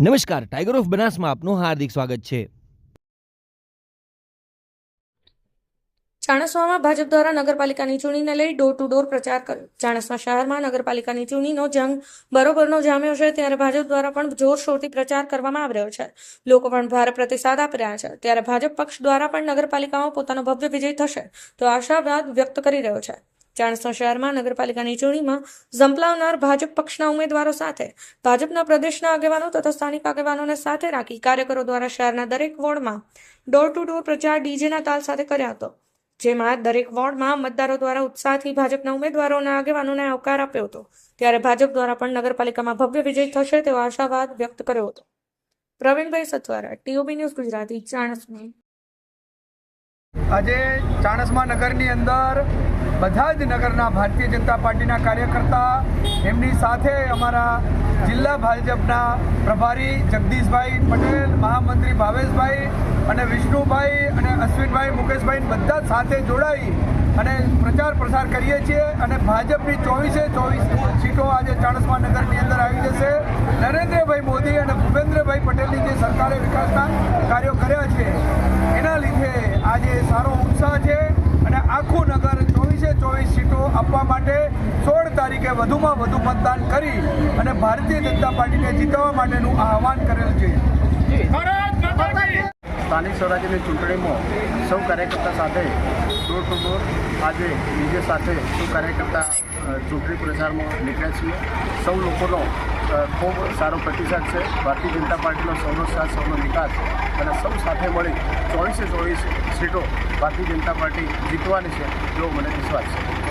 નમસ્કાર, tiger of બનાસમાં આપનું હાર્દિક સ્વાગત છે. ચાણસ્મામાં ભાજપ દ્વારા નગરપાલિકાની ચૂંટણીને લઈ ડોર ટુ ડોર પ્રચાર કર્યો. ચાણસ્મા શહેરમાં નગરપાલિકાની ચૂંટણીનો જંગ બરોબરનો જામ્યો છે, ત્યારે ભાજપ દ્વારા પણ જોરશોરથી પ્રચાર કરવામાં આવી રહ્યો છે. લોકો પણ ભારે પ્રતિસાદ આપી રહ્યા છે. ત્યારે ભાજપ પક્ષ દ્વારા પણ નગરપાલિકામાં પોતાનો ભવ્ય વિજય થશે તો આશાવાદ વ્યક્ત કરી રહ્યો છે. ચાણસ્મા શહેરમાં નગરપાલિકાની ચૂંટણીમાં ઝંપલાવનાર ભાજપ પક્ષના ઉમેદવારો સાથે ભાજપના પ્રદેશના આગેવાનો તથા સ્થાનિક આગેવાનોને સાથે રાખી કાર્યકરો દ્વારા શહેરના દરેક વોર્ડમાં ડોર ટુ ડોર પ્રચાર ડીજેના તાલ સાથે કર્યો હતો, જેમાં દરેક વોર્ડમાં મતદારો દ્વારા ઉત્સાહથી ભાજપના ઉમેદવારોના આગેવાનોને આવકાર આપ્યો હતો. ત્યારે ભાજપ દ્વારા પણ નગરપાલિકામાં ભવ્ય વિજય થશે તેવો આશાવાદ વ્યક્ત કર્યો હતો. Pravinbhai Sathwara, TOB news Gujarati, Chanasma. આજે ચાણસ્મા નગરની અંદર બધા જ નગરના ભારતીય જનતા પાર્ટીના કાર્યકર્તા, એમની સાથે અમારા જિલ્લા ભાજપના પ્રભારી જગદીશભાઈ પટેલ, મહામંત્રી ભાવેશભાઈ અને વિષ્ણુભાઈ અને અશ્વિનભાઈ, મુકેશભાઈ બધા સાથે જોડાઈ અને પ્રચાર પ્રસાર કરીએ છીએ. અને ભાજપની 24 સીટો આજે ચાણસ્મા નગરની અંદર આવી જશે. નરેન્દ્રભાઈ મોદી અને ભૂપેન્દ્રભાઈ પટેલની જે સરકારે વિકાસના કાર્યો કર્યા છે એના લીધે આજે સારો ઉત્સાહ છે અને આખું નગર 24 સીટો આપવા માટે 16 તારીખે વધુમાં વધુ મતદાન કરી અને ભારતીય જનતા પાર્ટીને જીતવા માટેનું આહવાન કરેલ છે. સ્થાનિક સ્વરાજ્યની ચૂંટણીમાં સૌ કાર્યકર્તા સાથે ડોર ટુ ડોર આજે બીજે સાથે સૌ કાર્યકર્તા ચૂંટણી પ્રચારમાં નીકળ્યા છીએ. સૌ લોકોનો ખૂબ સારો પ્રતિસાદ છે. ભારતીય જનતા પાર્ટીનો સૌનો સાથ, સૌનો વિકાસ અને સૌ સાથે મળી 24 સીટો ભારતીય જનતા પાર્ટી જીતવાની છે એવો મને વિશ્વાસ છે.